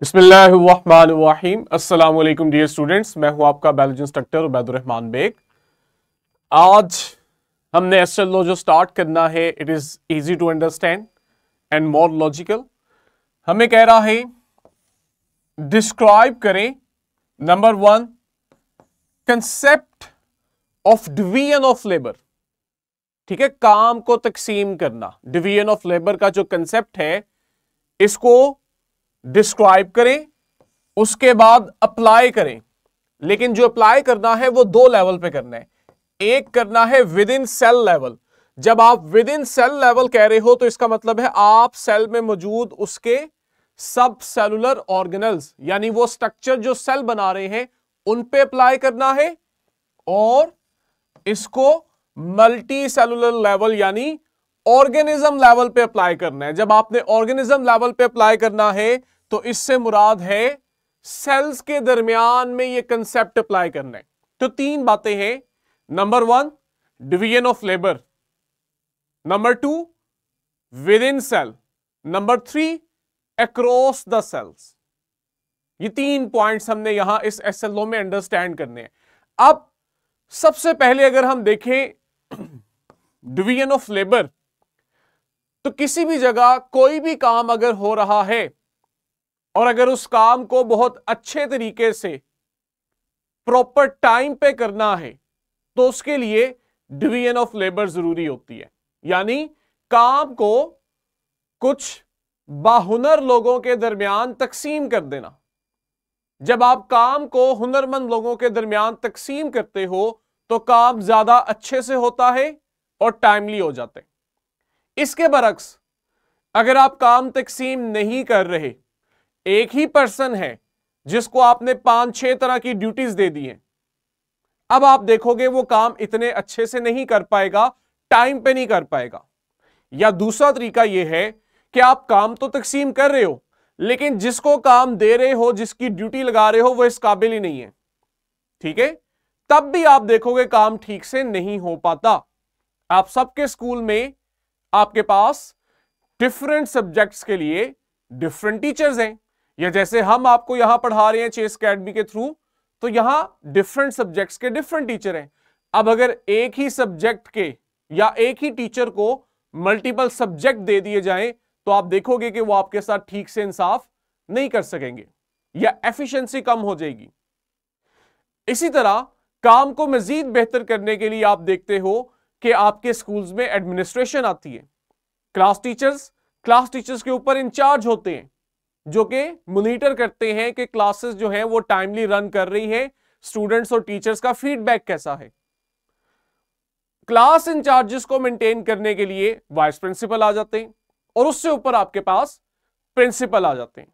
बिस्मिल्लाहिर्रहमानिर्रहीम। अस्सलाम वालेकुम डियर स्टूडेंट्स, मैं हूं आपका बायोलॉजी इंस्ट्रक्टर उबैदुर्रहमान बेग। आज हमने एस्ट्रल लॉ जो स्टार्ट करना है, it is easy to understand and more logical. हमें कह रहा है डिस्क्राइब करें number 1 concept of division of labour. ठीक है, काम को तकसीम करना, डिवीजन ऑफ लेबर का जो कंसेप्ट है इसको डिस्क्राइब करें, उसके बाद अप्लाई करें। लेकिन जो अप्लाई करना है वो दो लेवल पे करना है। एक करना है विद इन सेल लेवल। जब आप विद इन सेल लेवल कह रहे हो तो इसका मतलब है आप सेल में मौजूद उसके सब सेलुलर ऑर्गेनल्स यानी वो स्ट्रक्चर जो सेल बना रहे हैं उन पे अप्लाई करना है, और इसको मल्टी सेलुलर लेवल यानी ऑर्गेनिज्म लेवल पे अप्लाई करना है। जब आपने ऑर्गेनिज्म लेवल पे अप्लाई करना है तो इससे मुराद है सेल्स के दरमियान में ये कंसेप्ट अप्लाई करना है। तो तीन बातें हैं, number 1 division of labour, number 2 within cell, number 3 across the cells. ये तीन पॉइंट्स हमने यहां इस एसएलओ में अंडरस्टैंड करने हैं। अब सबसे पहले अगर हम देखें डिवीजन ऑफ लेबर, तो किसी भी जगह कोई भी काम अगर हो रहा है और अगर उस काम को बहुत अच्छे तरीके से प्रॉपर टाइम पे करना है तो उसके लिए डिवीजन ऑफ लेबर जरूरी होती है। यानी काम को कुछ बाहुनर लोगों के दरमियान तकसीम कर देना। जब आप काम को हुनरमंद लोगों के दरमियान तकसीम करते हो तो काम ज्यादा अच्छे से होता है और टाइमली हो जाते हैं। इसके बरक्स अगर आप काम तकसीम नहीं कर रहे, एक ही पर्सन है जिसको आपने 5-6 तरह की ड्यूटीज दे दी हैं, अब आप देखोगे वो काम इतने अच्छे से नहीं कर पाएगा, टाइम पे नहीं कर पाएगा। या दूसरा तरीका यह है कि आप काम तो तकसीम कर रहे हो लेकिन जिसको काम दे रहे हो, जिसकी ड्यूटी लगा रहे हो, वो इस काबिल ही नहीं है। ठीक है, तब भी आप देखोगे काम ठीक से नहीं हो पाता। आप सबके स्कूल में आपके पास डिफरेंट सब्जेक्ट्स के लिए डिफरेंट टीचर्स हैं, या जैसे हम आपको यहां पढ़ा रहे हैं चेस अकेडमी के थ्रू, तो यहां डिफरेंट सब्जेक्ट्स के डिफरेंट टीचर हैं। अब अगर एक ही सब्जेक्ट के या एक ही टीचर को मल्टीपल सब्जेक्ट दे दिए जाएं तो आप देखोगे कि वो आपके साथ ठीक से इंसाफ नहीं कर सकेंगे या एफिशिएंसी कम हो जाएगी। इसी तरह काम को मजीद बेहतर करने के लिए आप देखते हो कि आपके स्कूल्स में एडमिनिस्ट्रेशन आती है। क्लास टीचर्स के ऊपर इंचार्ज होते हैं जो कि मॉनिटर करते हैं कि क्लासेस जो हैं वो टाइमली रन कर रही हैं, स्टूडेंट्स और टीचर्स का फीडबैक कैसा है। क्लास इंचार्जेस को मेंटेन करने के लिए वाइस प्रिंसिपल आ जाते हैं और उससे ऊपर आपके पास प्रिंसिपल आ जाते हैं।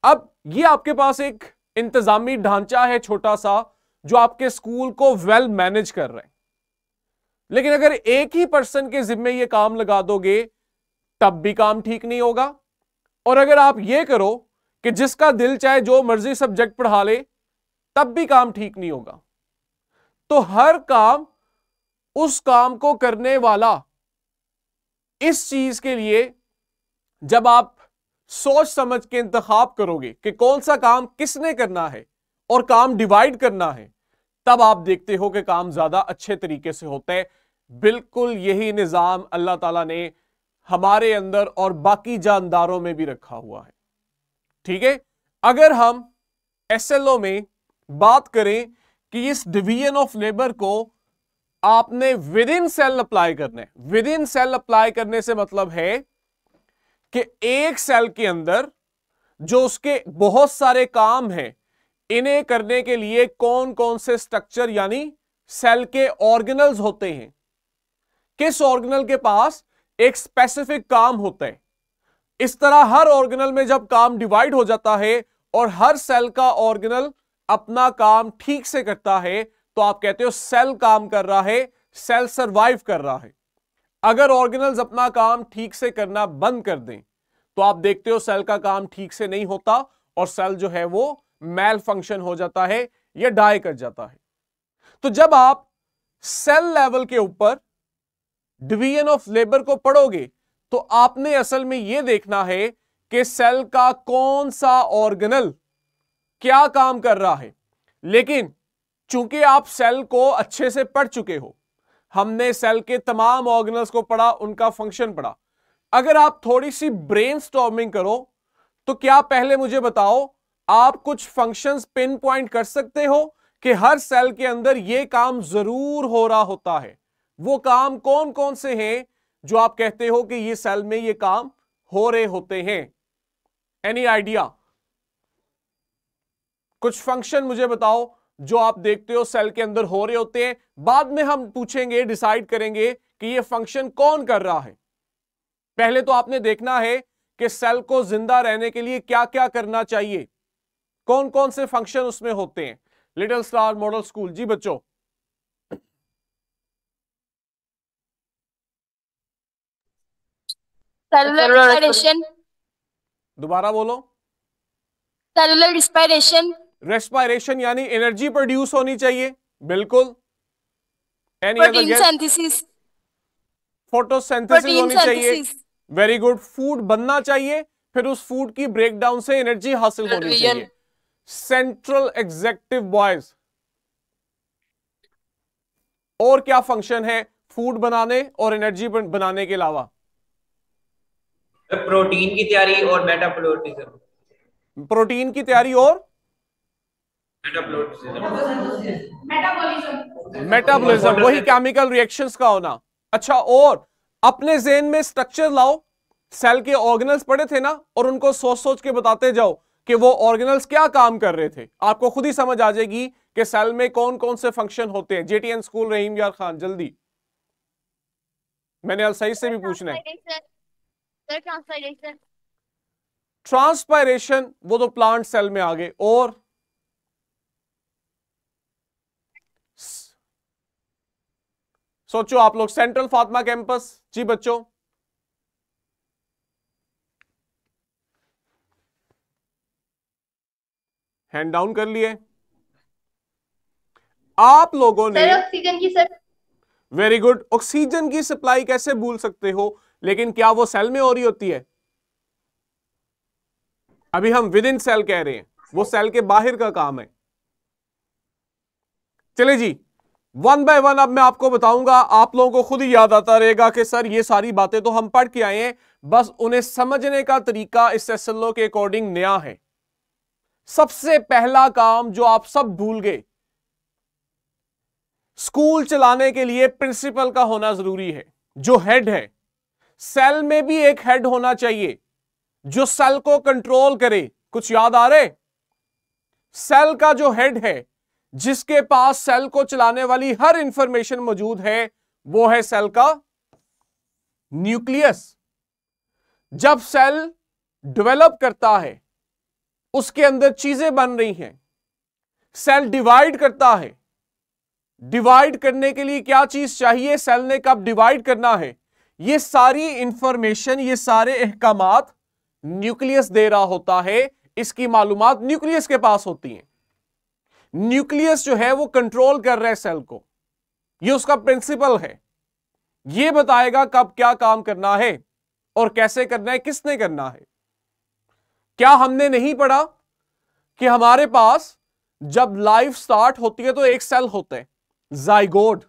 अब ये आपके पास एक इंतजामी ढांचा है छोटा सा जो आपके स्कूल को वेल मैनेज कर रहा है। लेकिन अगर एक ही पर्सन के जिम्मे ये काम लगा दोगे तब भी काम ठीक नहीं होगा। और अगर आप ये करो कि जिसका दिल चाहे जो मर्जी सब्जेक्ट पढ़ा ले तब भी काम ठीक नहीं होगा। तो हर काम उस काम को करने वाला, इस चीज के लिए जब आप सोच समझ के इंतखाब करोगे कि कौन सा काम किसने करना है और काम डिवाइड करना है, तब आप देखते हो कि काम ज्यादा अच्छे तरीके से होता है। बिल्कुल यही निजाम अल्लाह ताला ने हमारे अंदर और बाकी जानदारों में भी रखा हुआ है। ठीक है, अगर हम एसएलओ में बात करें कि इस डिवीजन ऑफ लेबर को आपने विद इन सेल अप्लाई करना है। विद इन सेल अप्लाई करने से मतलब है कि एक सेल के अंदर जो उसके बहुत सारे काम हैं, इन्हें करने के लिए कौन कौन से स्ट्रक्चर यानी सेल के ऑर्गेनल्स होते हैं, किस ऑर्गेनल के पास एक स्पेसिफिक काम होता है। इस तरह हर ऑर्गेनल में जब काम डिवाइड हो जाता है और हर सेल का ऑर्गेनल अपना काम ठीक से करता है तो आप कहते हो सेल काम कर रहा है, सेल सरवाइव कर रहा है। अगर ऑर्गेनल्स अपना काम ठीक से करना बंद कर दें तो आप देखते हो सेल का काम ठीक से नहीं होता और सेल जो है वो मैल फंक्शन हो जाता है या डाई कर जाता है। तो जब आप सेल लेवल के ऊपर डिवीजन ऑफ लेबर को पढ़ोगे तो आपने असल में यह देखना है कि सेल का कौन सा ऑर्गेनल क्या काम कर रहा है, लेकिन चूंकि आप सेल को अच्छे से पढ़ चुके हो, हमने सेल के तमाम ऑर्गेनल्स को पढ़ा, उनका फंक्शन पढ़ा, अगर आप थोड़ी सी ब्रेनस्टॉर्मिंग करो तो क्या पहले मुझे बताओ, आप कुछ फंक्शंस पिन पॉइंट कर सकते हो कि हर सेल के अंदर यह काम जरूर हो रहा होता है? वो काम कौन कौन से हैं जो आप कहते हो कि ये सेल में ये काम हो रहे होते हैं? Any idea? कुछ फंक्शन मुझे बताओ जो आप देखते हो सेल के अंदर हो रहे होते हैं, बाद में हम पूछेंगे, डिसाइड करेंगे कि ये फंक्शन कौन कर रहा है। पहले तो आपने देखना है कि सेल को जिंदा रहने के लिए क्या क्या करना चाहिए, कौन कौन से फंक्शन उसमें होते हैं। लिटिल स्टार मॉडल स्कूल, जी बच्चों। Cellular respiration. दोबारा बोलो। Cellular respiration. रेस्पिरेशन यानी एनर्जी प्रोड्यूस होनी चाहिए, बिल्कुल। Any other protein guess? Synthesis. Photosynthesis होनी चाहिए, वेरी गुड। फूड बनना चाहिए, फिर उस फूड की ब्रेकडाउन से एनर्जी हासिल होनी चाहिए। Central executive boys. और क्या फंक्शन है फूड बनाने और एनर्जी बनाने के अलावा? प्रोटीन की तैयारी और मेटाबॉलिज्म। प्रोटीन की तैयारी और मेटाबॉलिज्म, वही केमिकल रिएक्शंस का होना। अच्छा, और अपने ज़हन में स्ट्रक्चर लाओ, सेल के ऑर्गेनल्स पढ़े थे ना, और उनको सोच सोच के बताते जाओ कि वो ऑर्गेनल्स क्या काम कर रहे थे। आपको खुद ही समझ आ जाएगी कि सेल में कौन कौन से फंक्शन होते हैं। जेटीएन स्कूल, रहीम यार खान, जल्दी। मैंने सही से भी पूछना है। ट्रांसपायरेशन, वो तो प्लांट सेल में आ गए। और सोचो आप लोग, सेंट्रल फातिमा कैंपस, जी बच्चों। हैंड डाउन कर लिए आप लोगों ने? ऑक्सीजन की सर। Very good. ऑक्सीजन की सप्लाई कैसे भूल सकते हो, लेकिन क्या वो सेल में हो रही होती है? अभी हम विद इन सेल कह रहे हैं, वो सेल के बाहर का काम है। चले जी, वन बाय वन अब मैं आपको बताऊंगा, आप लोगों को खुद ही याद आता रहेगा कि सर ये सारी बातें तो हम पढ़ के आए हैं, बस उन्हें समझने का तरीका इस एसएलओ के अकॉर्डिंग नया है। सबसे पहला काम जो आप सब भूल गए, स्कूल चलाने के लिए प्रिंसिपल का होना जरूरी है, जो हेड है। सेल में भी एक हेड होना चाहिए जो सेल को कंट्रोल करे। कुछ याद आ रहे? सेल का जो हेड है, जिसके पास सेल को चलाने वाली हर इंफॉर्मेशन मौजूद है, वो है सेल का न्यूक्लियस। जब सेल डेवलप करता है, उसके अंदर चीजें बन रही हैं, सेल डिवाइड करता है, डिवाइड करने के लिए क्या चीज चाहिए, सेल ने कब डिवाइड करना है, ये सारी इंफॉर्मेशन, ये सारे अहकामात न्यूक्लियस दे रहा होता है। इसकी मालूमात न्यूक्लियस के पास होती हैं। न्यूक्लियस जो है वो कंट्रोल कर रहा है सेल को, ये उसका प्रिंसिपल है। ये बताएगा कब क्या काम करना है और कैसे करना है, किसने करना है। क्या हमने नहीं पढ़ा कि हमारे पास जब लाइफ स्टार्ट होती है तो एक सेल होता है जाइगोट,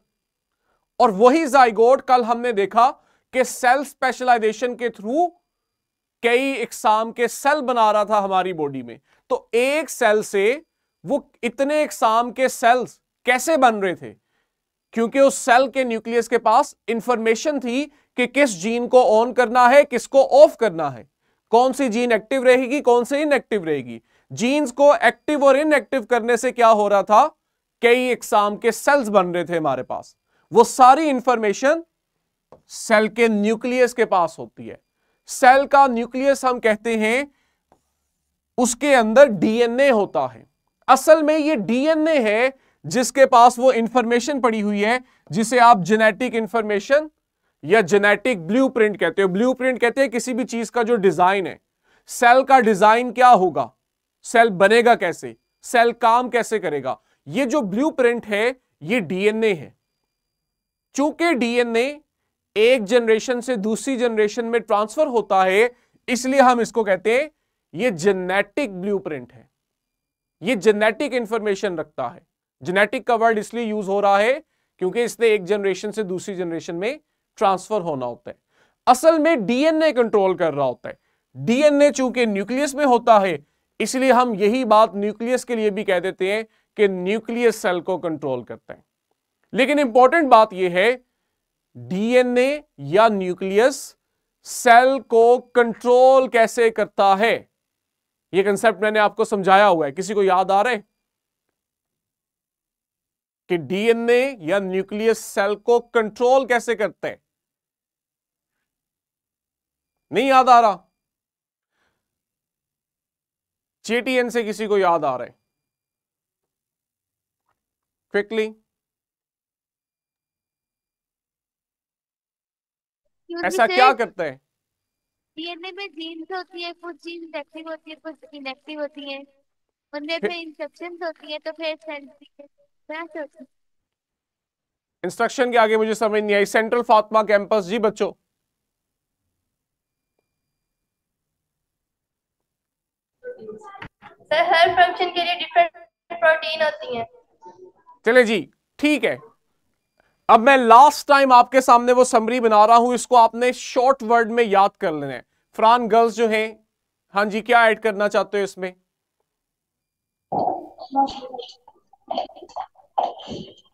और वही जाइगोट कल हमने देखा कि सेल स्पेशलाइजेशन के थ्रू कई इकसाम के सेल बना रहा था हमारी बॉडी में। तो एक सेल से वो इतने इकसाम के सेल्स कैसे बन रहे थे? क्योंकि उस सेल के न्यूक्लियस के पास इंफॉर्मेशन थी कि किस जीन को ऑन करना है, किसको ऑफ करना है, कौन सी जीन एक्टिव रहेगी, कौन सी इनएक्टिव रहेगी। जीन्स को एक्टिव और इनएक्टिव करने से क्या हो रहा था, कई इकसाम के सेल्स बन रहे थे हमारे पास। वो सारी इंफॉर्मेशन सेल के न्यूक्लियस के पास होती है। सेल का न्यूक्लियस हम कहते हैं, उसके अंदर डीएनए होता है। असल में ये डीएनए है जिसके पास वो इंफॉर्मेशन पड़ी हुई है जिसे आप जेनेटिक इंफॉर्मेशन या जेनेटिक ब्लूप्रिंट कहते हो। ब्लूप्रिंट कहते हैं किसी भी चीज का जो डिजाइन है। सेल का डिजाइन क्या होगा, सेल बनेगा कैसे, सेल काम कैसे करेगा, ये जो ब्लूप्रिंट है ये डीएनए है। चूंकि डीएनए एक जनरेशन से दूसरी जनरेशन में ट्रांसफर होता है, इसलिए हम इसको कहते हैं ये जेनेटिक ब्लूप्रिंट है, ये जेनेटिक इंफॉर्मेशन रखता है। जेनेटिक का वर्ड इसलिए यूज हो रहा है क्योंकि इसने एक जनरेशन से दूसरी जनरेशन में ट्रांसफर होना होता है। असल में डीएनए कंट्रोल कर रहा होता है। डीएनए चूंकि न्यूक्लियस में होता है, इसलिए हम यही बात न्यूक्लियस के लिए भी कह देते हैं कि न्यूक्लियस सेल को कंट्रोल करता है। लेकिन इंपॉर्टेंट बात यह है, डीएनए या न्यूक्लियस सेल को कंट्रोल कैसे करता है, यह कंसेप्ट मैंने आपको समझाया हुआ है। किसी को याद आ रहा है कि डीएनए या न्यूक्लियस सेल को कंट्रोल कैसे करते हैं? नहीं याद आ रहा? जेटीएन से किसी को याद आ रहा है? क्विकली, ऐसा क्या करते हैं? डीएनए में जीन्स होती है, कुछ जीन्स एक्टिव होती है, कुछ इनएक्टिव होती है, उनमें फिर इंस्ट्रक्शंस होती है, तो फिर सेल होती है। इंस्ट्रक्शन के आगे मुझे समझ नहीं आई। सेंट्रल फातिमा कैंपस, जी बच्चों। सर हर फंक्शन के लिए डिफरेंट प्रोटीन होती हैं। चले जी, ठीक है। अब मैं लास्ट टाइम आपके सामने वो समरी बना रहा हूं, इसको आपने शॉर्ट वर्ड में याद कर लेना है। फरहान गर्ल्स जो हैं, हाँ जी, क्या ऐड करना चाहते हो इसमें?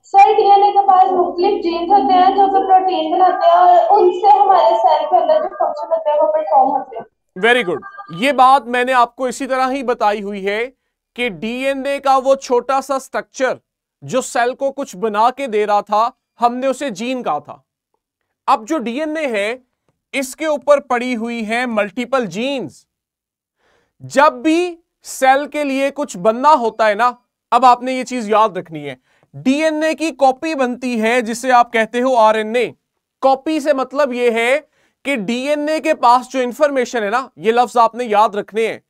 सर डीएनए के पास मुख्तलिफ जीन्स होते हैं जो कि प्रोटीन बनाते हैं और उनसे हमारे सेल के अंदर जो फंक्शन होते हैं वो परफॉर्म होते हैं। Very good. ये बात मैंने आपको इसी तरह ही बताई हुई है कि डीएनए का वो छोटा सा स्ट्रक्चर जो सेल को कुछ बना के दे रहा था, हमने उसे जीन कहा था। अब जो डीएनए है, इसके ऊपर पड़ी हुई है मल्टीपल जीन्स। जब भी सेल के लिए कुछ बनना होता है ना, अब आपने ये चीज याद रखनी है, डीएनए की कॉपी बनती है जिसे आप कहते हो आरएनए। कॉपी से मतलब यह है कि डीएनए के पास जो इंफॉर्मेशन है ना, ये लफ्ज आपने याद रखने हैं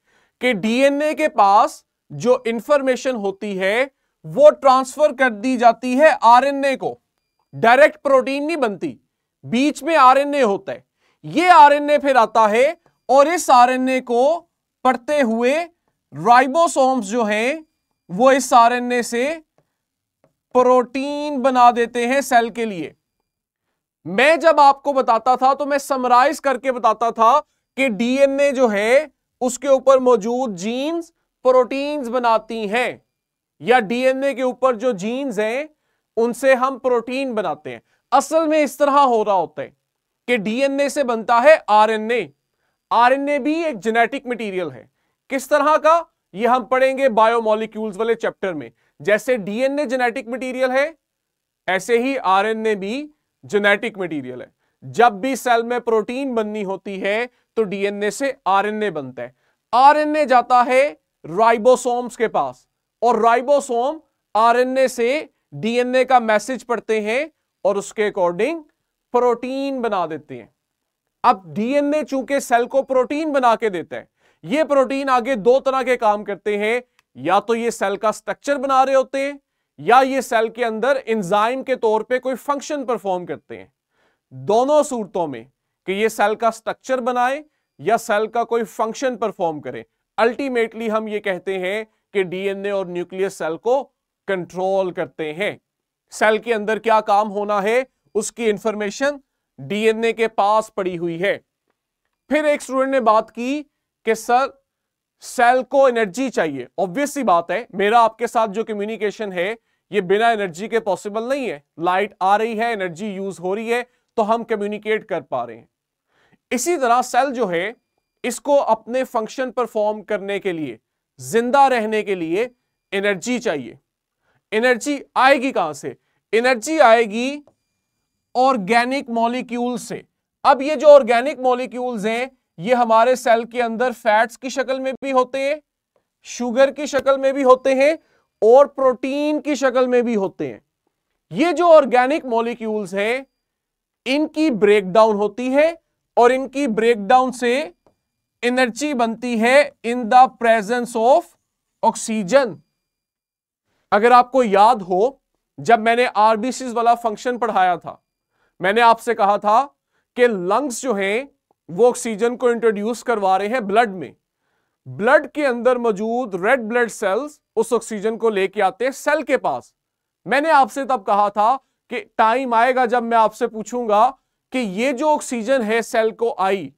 कि डीएनए के पास जो इंफॉर्मेशन होती है वो ट्रांसफर कर दी जाती है आरएनए को। डायरेक्ट प्रोटीन नहीं बनती, बीच में आरएनए होता है। ये आरएनए फिर आता है और इस आरएनए को पढ़ते हुए राइबोसोम्स जो हैं वो इस आरएनए से प्रोटीन बना देते हैं सेल के लिए। मैं जब आपको बताता था तो मैं समराइज करके बताता था कि डीएनए जो है उसके ऊपर मौजूद जीन्स प्रोटीन्स बनाती हैं, या डीएनए के ऊपर जो जीन्स हैं उनसे हम प्रोटीन बनाते हैं। असल में इस तरह हो रहा होता है कि डीएनए से बनता है आरएनए। आरएनए भी एक जेनेटिक मटेरियल है। किस तरह का, ये हम पढ़ेंगे बायोमोलिक्यूल्स वाले चैप्टर में। जैसे डीएनए जेनेटिक मटेरियल है, ऐसे ही आरएनए भी जेनेटिक मटेरियल है। जब भी सेल में प्रोटीन बननी होती है तो डीएनए से आरएनए बनता है। आरएनए जाता है राइबोसोम्स के पास और राइबोसोम आरएनए से डीएनए का मैसेज पढ़ते हैं और उसके अकॉर्डिंग प्रोटीन बना देते हैं। अब डीएनए चूंकि सेल को प्रोटीन बना के देता है, ये प्रोटीन आगे दो तरह के काम करते हैं। या तो ये सेल का स्ट्रक्चर बना रहे होते हैं, या ये सेल के अंदर एंजाइम के तौर पे कोई फंक्शन परफॉर्म करते हैं। दोनों सूरतों में कि ये सेल का स्ट्रक्चर बनाए या सेल का कोई फंक्शन परफॉर्म करे, अल्टीमेटली हम ये कहते हैं कि डीएनए और न्यूक्लियस सेल को कंट्रोल करते हैं। सेल के अंदर क्या काम होना है उसकी इंफॉर्मेशन डीएनए के पास पड़ी हुई है। फिर एक स्टूडेंट ने बात की कि सर सेल को एनर्जी चाहिए। ऑब्वियस सी बात है, मेरा आपके साथ जो कम्युनिकेशन है ये बिना एनर्जी के पॉसिबल नहीं है। लाइट आ रही है, एनर्जी यूज हो रही है, तो हम कम्युनिकेट कर पा रहे हैं। इसी तरह सेल जो है इसको अपने फंक्शन परफॉर्म करने के लिए, जिंदा रहने के लिए एनर्जी चाहिए। एनर्जी आएगी कहां से? एनर्जी आएगी ऑर्गेनिक मॉलिक्यूल से। अब ये जो ऑर्गेनिक मॉलिक्यूल्स हैं ये हमारे सेल के अंदर फैट्स की शक्ल में भी होते हैं, शुगर की शक्ल में भी होते हैं और प्रोटीन की शक्ल में भी होते हैं। ये जो ऑर्गेनिक मॉलिक्यूल्स हैं इनकी ब्रेकडाउन होती है और इनकी ब्रेकडाउन से एनर्जी बनती है in the presence of oxygen. अगर आपको याद हो, जब मैंने आरबीसीज वाला फंक्शन पढ़ाया था, मैंने आपसे कहा था कि लंग्स जो हैं वो ऑक्सीजन को इंट्रोड्यूस करवा रहे हैं ब्लड में। ब्लड के अंदर मौजूद रेड ब्लड सेल्स उस ऑक्सीजन को लेके आते हैं सेल के पास। मैंने आपसे तब कहा था कि टाइम आएगा जब मैं आपसे पूछूंगा कि ये जो ऑक्सीजन है सेल को आई,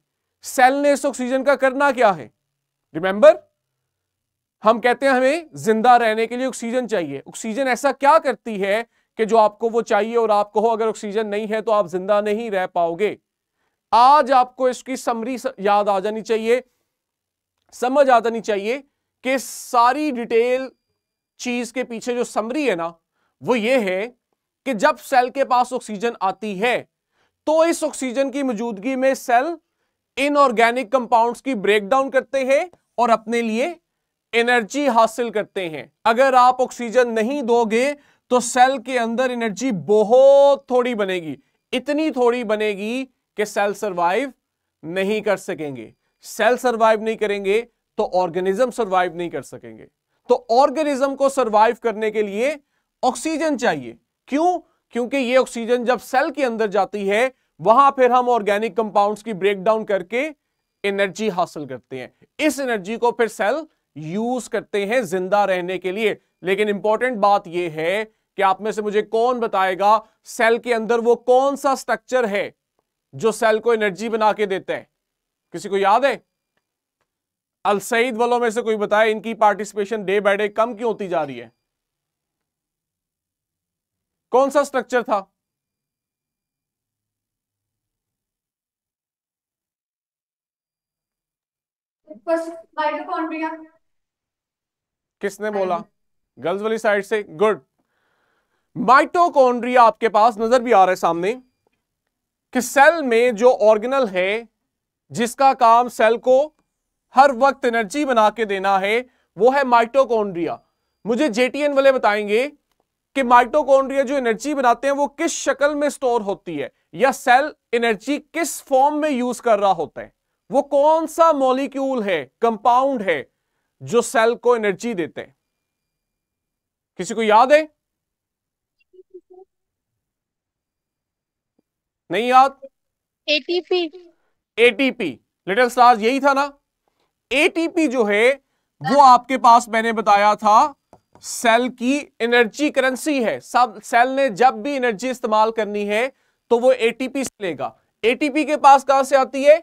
सेल ने इस ऑक्सीजन का करना क्या है। रिमेंबर, हम कहते हैं हमें जिंदा रहने के लिए ऑक्सीजन चाहिए। ऑक्सीजन ऐसा क्या करती है कि जो आपको वो चाहिए और आप कहो अगर ऑक्सीजन नहीं है तो आप जिंदा नहीं रह पाओगे। आज आपको इसकी समरी याद आ जानी चाहिए, समझ आ जानी चाहिए कि सारी डिटेल चीज के पीछे जो समरी है ना वो ये है कि जब सेल के पास ऑक्सीजन आती है तो इस ऑक्सीजन की मौजूदगी में सेल इनऑर्गेनिक कंपाउंड्स की ब्रेकडाउन करते हैं और अपने लिए एनर्जी हासिल करते हैं। अगर आप ऑक्सीजन नहीं दोगे तो सेल के अंदर एनर्जी बहुत थोड़ी बनेगी, इतनी थोड़ी बनेगी कि सेल सरवाइव नहीं कर सकेंगे। सेल सरवाइव नहीं करेंगे तो ऑर्गेनिज्म सरवाइव नहीं कर सकेंगे। तो ऑर्गेनिज्म को सरवाइव करने के लिए ऑक्सीजन चाहिए। क्यों? क्योंकि ये ऑक्सीजन जब सेल के अंदर जाती है वहां फिर हम ऑर्गेनिक कंपाउंड्स की ब्रेकडाउन करके एनर्जी हासिल करते हैं। इस एनर्जी को फिर सेल यूज करते हैं जिंदा रहने के लिए। लेकिन इंपॉर्टेंट बात यह है कि आप में से मुझे कौन बताएगा सेल के अंदर वो कौन सा स्ट्रक्चर है जो सेल को एनर्जी बना के देता है? किसी को याद है? अल सईद वालों में से कोई बताए, इनकी पार्टिसिपेशन डे बाय डे कम क्यों होती जा रही है? कौन सा स्ट्रक्चर था? माइटोकॉन्ड्रिया। किसने बोला? गर्ल्स वाली साइड से, गुड। माइटोकॉन्ड्रिया आपके पास नजर भी आ रहा है सामने कि सेल में जो ऑर्गेनल है जिसका काम सेल को हर वक्त एनर्जी बना के देना है वो है माइटोकॉन्ड्रिया। मुझे जेटीएन वाले बताएंगे कि माइटोकॉन्ड्रिया जो एनर्जी बनाते हैं वो किस शक्ल में स्टोर होती है या सेल एनर्जी किस फॉर्म में यूज कर रहा होता है। वो कौन सा मॉलिक्यूल है, कंपाउंड है जो सेल को एनर्जी देते हैं? किसी को याद है? नहीं याद? एटीपी। एटीपी, लिटिल स्टार्स, यही था ना। एटीपी जो है वो आपके पास मैंने बताया था सेल की एनर्जी करेंसी है। सब सेल ने जब भी एनर्जी इस्तेमाल करनी है तो वो एटीपी से लेगा। एटीपी के पास कहां से आती है?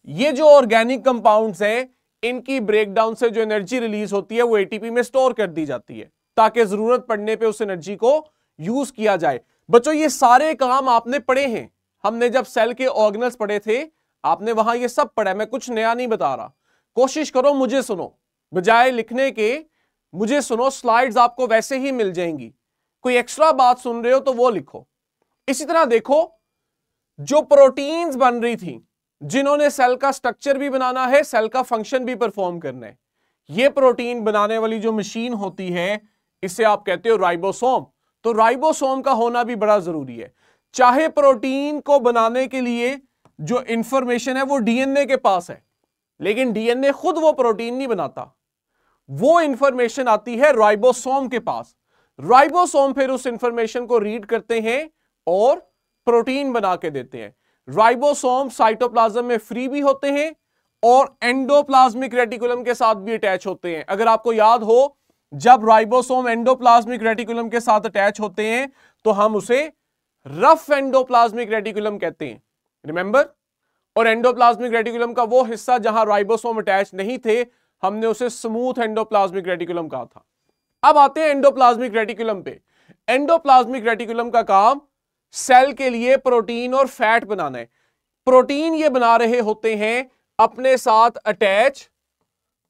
ये जो ऑर्गेनिक कंपाउंड्स हैं इनकी ब्रेकडाउन से जो एनर्जी रिलीज होती है वो एटीपी में स्टोर कर दी जाती है ताकि जरूरत पड़ने पे उस एनर्जी को यूज किया जाए। बच्चों ये सारे काम आपने पढ़े हैं, हमने जब सेल के ऑर्गेनल्स पढ़े थे आपने वहां ये सब पढ़ा है। मैं कुछ नया नहीं बता रहा। कोशिश करो मुझे सुनो, बजाय लिखने के मुझे सुनो। स्लाइड्स आपको वैसे ही मिल जाएंगी, कोई एक्स्ट्रा बात सुन रहे हो तो वो लिखो। इसी तरह देखो जो प्रोटीन्स बन रही थी जिन्होंने सेल का स्ट्रक्चर भी बनाना है, सेल का फंक्शन भी परफॉर्म करना है, ये प्रोटीन बनाने वाली जो मशीन होती है इसे आप कहते हो राइबोसोम। तो राइबोसोम का होना भी बड़ा जरूरी है। चाहे प्रोटीन को बनाने के लिए जो इंफॉर्मेशन है वो डीएनए के पास है, लेकिन डीएनए खुद वो प्रोटीन नहीं बनाता, वो इंफॉर्मेशन आती है राइबोसोम के पास। राइबोसोम फिर उस इंफॉर्मेशन को रीड करते हैं और प्रोटीन बना के देते हैं। राइबोसोम साइटोप्लाज्म में फ्री भी होते हैं और एंडोप्लाज्मिक रेटिकुलम के साथ भी अटैच होते हैं। अगर आपको याद हो जब राइबोसोम एंडोप्लाज्मिक रेटिकुलम के साथ अटैच होते हैं तो हम उसे रफ एंडोप्लाज्मिक रेटिकुलम कहते हैं, रिमेंबर। और एंडोप्लाज्मिक रेटिकुलम का वो हिस्सा जहां राइबोसोम अटैच नहीं थे हमने उसे स्मूथ एंडोप्लाज्मिक रेटिकुलम कहा था। अब आते हैं एंडोप्लाज्मिक रेटिकुलम पे। एंडोप्लाज्मिक रेटिकुलम का काम सेल के लिए प्रोटीन और फैट बनाना है। प्रोटीन ये बना रहे होते हैं अपने साथ अटैच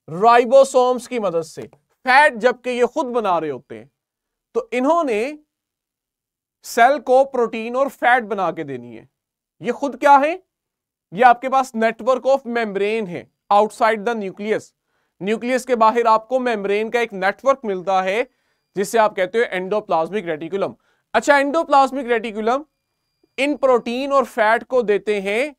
राइबोसोम्स की मदद से, फैट जबकि ये खुद बना रहे होते हैं। तो इन्होंने सेल को प्रोटीन और फैट बना के देनी है। ये खुद क्या है? ये आपके पास नेटवर्क ऑफ मेम्ब्रेन है आउटसाइड द न्यूक्लियस। न्यूक्लियस के बाहर आपको मेम्ब्रेन का एक नेटवर्क मिलता है जिसे आप कहते हो एंडोप्लाज्मिक रेटिकुलम। अच्छा, एंडोप्लाज्मिक रेटिकुलम इन प्रोटीन और फैट को देते हैं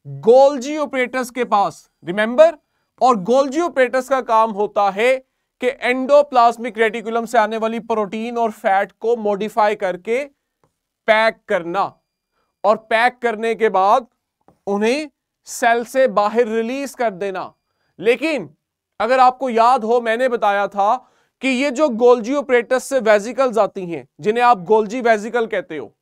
गोल्जी ऑपरेटर्स के पास, रिमेंबर। और गोल्जी ऑपरेटर्स का काम होता है कि एंडोप्लाज्मिक रेटिकुलम से आने वाली प्रोटीन और फैट को मॉडिफाई करके पैक करना, और पैक करने के बाद उन्हें सेल से बाहर रिलीज कर देना। लेकिन अगर आपको याद हो, मैंने बताया था कि ये जो गोल्जी ऑपरेटस से वेजिकल्स आती हैं, जिन्हें आप गोल्जी वेजिकल कहते हो,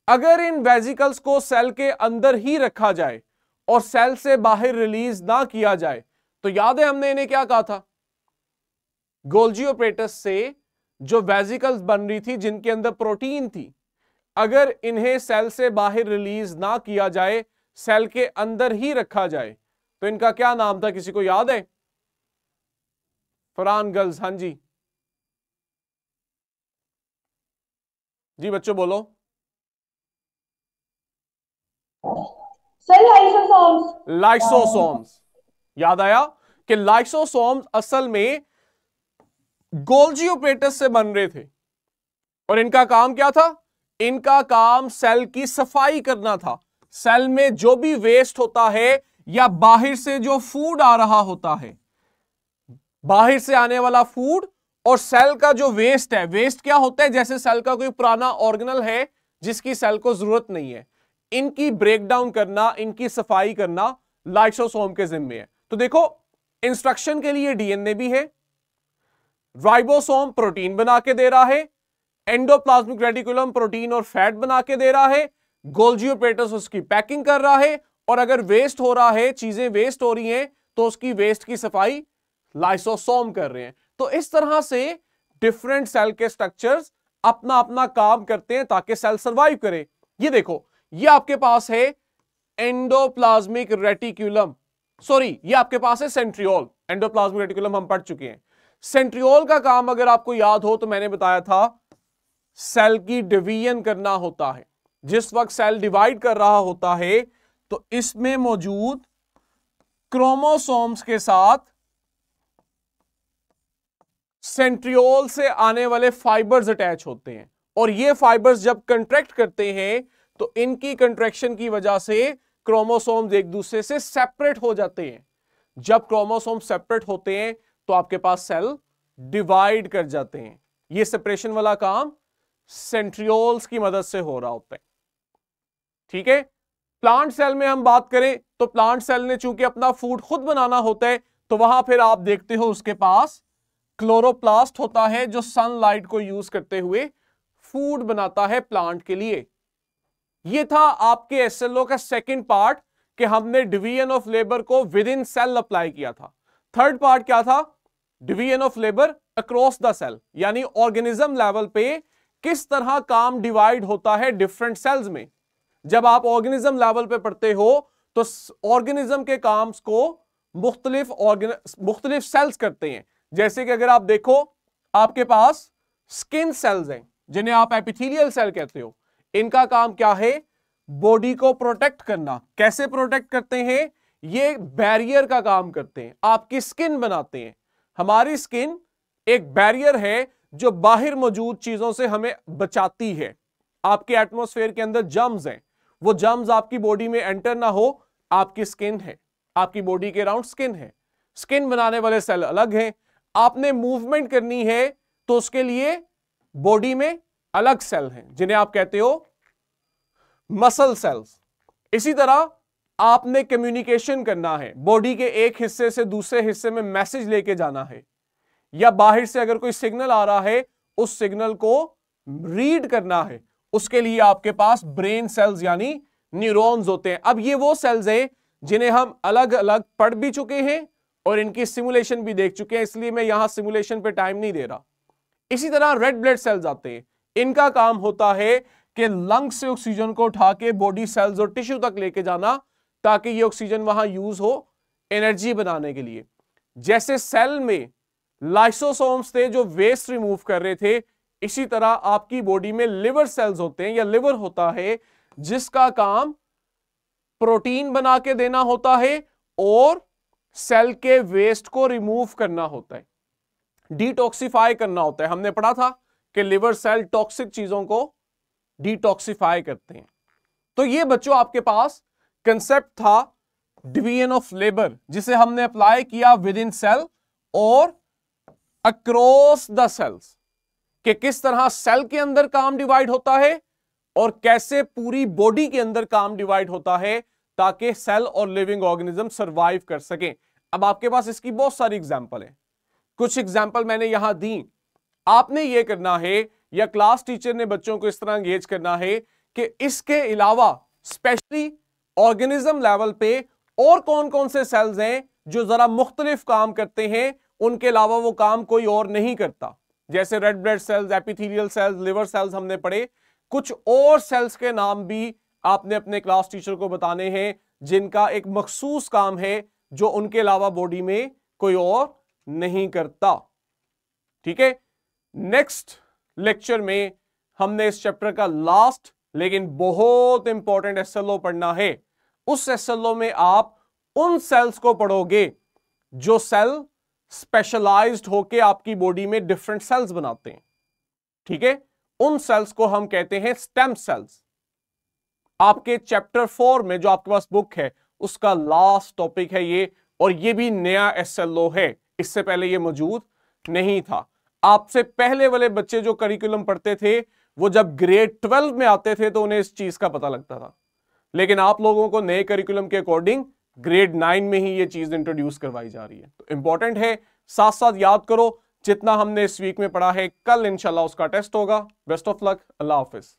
अगर इन वेजिकल्स को सेल के अंदर ही रखा जाए और सेल से बाहर रिलीज ना किया जाए, तो याद है हमने इन्हें क्या कहा था, गोल्जी ऑपरेटस से जो वेजिकल्स बन रही थी जिनके अंदर प्रोटीन थी, अगर इन्हें सेल से बाहर रिलीज ना किया जाए, सेल के अंदर ही रखा जाए, तो इनका क्या नाम था, किसी को याद है? फरहान गर्ल्स, हाँ जी जी बच्चों बोलो। Sir lysosomes. लाइसोसोम्स। याद आया कि लाइसोसोम्स असल में गोल्जी ऑपरेटस से बन रहे थे और इनका काम क्या था? इनका काम सेल की सफाई करना था। सेल में जो भी वेस्ट होता है या बाहर से जो फूड आ रहा होता है, बाहर से आने वाला फूड और सेल का जो वेस्ट है, वेस्ट क्या होता है? जैसे सेल का कोई पुराना ऑर्गेनल है जिसकी सेल को जरूरत नहीं है, इनकी ब्रेक डाउन करना, इनकी सफाई करना लाइसोसोम के जिम्मे है। तो देखो, इंस्ट्रक्शन के लिए डीएनए भी है, राइबोसोम प्रोटीन बना के दे रहा है, एंडोप्लाज्मिक रेटिकुलम प्रोटीन और फैट बना के दे रहा है, गोल्जी ऑपरेटस उसकी पैकिंग कर रहा है, और अगर वेस्ट हो रहा है, चीजें वेस्ट हो रही हैं, तो उसकी वेस्ट की सफाई लाइसोसोम कर रहे हैं। तो इस तरह से डिफरेंट सेल के स्ट्रक्चर्स अपना अपना काम करते हैं ताकि सेल सरवाइव करे। ये देखो, ये आपके पास है एंडोप्लाज्मिक रेटिकुलम, सॉरी ये आपके पास है सेंट्रियोल। एंडोप्लाज्मिक रेटिकुलम हम पढ़ चुके हैं। सेंट्रियोल का काम अगर आपको याद हो तो मैंने बताया था सेल की डिवीजन करना होता है। जिस वक्त सेल डिवाइड कर रहा होता है तो इसमें मौजूद क्रोमोसोम्स के साथ सेंट्रियोल से आने वाले फाइबर्स अटैच होते हैं, और ये फाइबर्स जब कंट्रैक्ट करते हैं तो इनकी कंट्रैक्शन की वजह से क्रोमोसोम्स एक दूसरे से सेपरेट हो जाते हैं। जब क्रोमोसोम सेपरेट होते हैं तो आपके पास सेल डिवाइड कर जाते हैं। ये सेपरेशन वाला काम सेंट्रियोल्स की मदद से हो रहा होता है। ठीक है। प्लांट सेल में हम बात करें तो प्लांट सेल ने चूंकि अपना फूड खुद बनाना होता है, तो वहां फिर आप देखते हो उसके पास क्लोरोप्लास्ट होता है जो सनलाइट को यूज करते हुए फूड बनाता है प्लांट के लिए। यह था आपके एसएलओ का सेकंड पार्ट कि हमने डिवीजन ऑफ लेबर को विद इन सेल अप्लाई किया था। थर्ड पार्ट क्या था? Division of labour across the cell, यानी ऑर्गेनिज्म लेवल पे किस तरह काम डिवाइड होता है डिफरेंट सेल्स में। जब आप ऑर्गेनिज्म लेवल पे पढ़ते हो तो ऑर्गेनिज्म के काम्स को मुख्तलिफ सेल्स करते हैं। जैसे कि अगर आप देखो, आपके पास स्किन सेल्स हैं जिन्हें आप एपिथेलियल सेल कहते हो। इनका काम क्या है? बॉडी को प्रोटेक्ट करना। कैसे प्रोटेक्ट करते हैं? ये बैरियर का काम करते हैं, आपकी स्किन बनाते हैं। हमारी स्किन एक बैरियर है जो बाहर मौजूद चीजों से हमें बचाती है। आपके एटमॉस्फेयर के अंदर जर्म्स हैं, वो जर्म्स आपकी बॉडी में एंटर ना हो, आपकी स्किन है, आपकी बॉडी के अराउंड स्किन है। स्किन बनाने वाले सेल अलग हैं। आपने मूवमेंट करनी है तो उसके लिए बॉडी में अलग सेल हैं जिन्हें आप कहते हो मसल सेल्स। इसी तरह आपने कम्युनिकेशन करना है, बॉडी के एक हिस्से से दूसरे हिस्से में मैसेज लेके जाना है, या बाहर से अगर कोई सिग्नल आ रहा है उस सिग्नल को रीड करना है, उसके लिए आपके पास ब्रेन सेल्स यानी न्यूरॉन्स होते हैं। अब ये वो सेल्स हैं जिन्हें हम अलग अलग पढ़ भी चुके हैं और इनकी सिमुलेशन भी देख चुके हैं, इसलिए मैं यहां सिमुलेशन पे टाइम नहीं दे रहा। इसी तरह रेड ब्लड सेल्स आते हैं। इनका काम होता है कि लंग से ऑक्सीजन को उठा के बॉडी सेल्स और टिश्यू तक लेके जाना ताकि ये ऑक्सीजन वहां यूज हो एनर्जी बनाने के लिए। जैसे सेल में लाइसोसोम्स थे जो वेस्ट रिमूव कर रहे थे, इसी तरह आपकी बॉडी में लिवर सेल्स होते हैं या लिवर होता है जिसका काम प्रोटीन बना के देना होता है और सेल के वेस्ट को रिमूव करना होता है, डिटॉक्सिफाई करना होता है। हमने पढ़ा था कि लिवर सेल टॉक्सिक चीजों को डिटॉक्सिफाई करते हैं। तो ये बच्चों आपके पास कंसेप्ट था डिवीजन ऑफ लेबर, जिसे हमने अप्लाई किया विद इन सेल और अक्रॉस द सेल्स, कि किस तरह सेल के अंदर काम डिवाइड होता है और कैसे पूरी बॉडी के अंदर काम डिवाइड होता है ताकि सेल और लिविंग ऑर्गेनिज्म सरवाइव कर सकें। अब आपके पास इसकी बहुत सारी एग्जांपल है, कुछ एग्जांपल मैंने यहां दी। आपने ये करना है या क्लास टीचर ने बच्चों को इस तरह एंगेज करना है कि इसके अलावा स्पेशली ऑर्गेनिज्म लेवल पे और कौन कौन से सेल्स हैं जो जरा मुख्तलिफ काम करते हैं, उनके अलावा वो काम कोई और नहीं करता। जैसे red blood cells, epithelial cells, liver cells हमने पढ़े। कुछ और सेल्स के नाम भी आपने अपने क्लास टीचर को बताने हैं जिनका एक मखसूस काम है जो उनके अलावा बॉडी में कोई और नहीं करता। ठीक है, नेक्स्ट लेक्चर में हमने इस चैप्टर का लास्ट लेकिन बहुत इंपॉर्टेंट एसएलओ पढ़ना है। उस एसएलओ में आप उन सेल्स को पढ़ोगे जो सेल स्पेशलाइज्ड होके आपकी बॉडी में डिफरेंट सेल्स बनाते हैं। ठीक है, उन सेल्स को हम कहते हैं स्टेम सेल्स। आपके चैप्टर 4 में जो आपके पास बुक है उसका लास्ट टॉपिक है ये, और ये भी नया एसएलओ है, इससे पहले ये मौजूद नहीं था। आपसे पहले वाले बच्चे जो करिकुलम पढ़ते थे वो जब ग्रेड 12 में आते थे तो उन्हें इस चीज का पता लगता था, लेकिन आप लोगों को नए करिकुलम के अकॉर्डिंग ग्रेड 9 में ही ये चीज इंट्रोड्यूस करवाई जा रही है। तो इंपॉर्टेंट है, साथ साथ याद करो जितना हमने इस वीक में पढ़ा है, कल इंशाल्लाह उसका टेस्ट होगा। Best of luck, Allah Hafiz.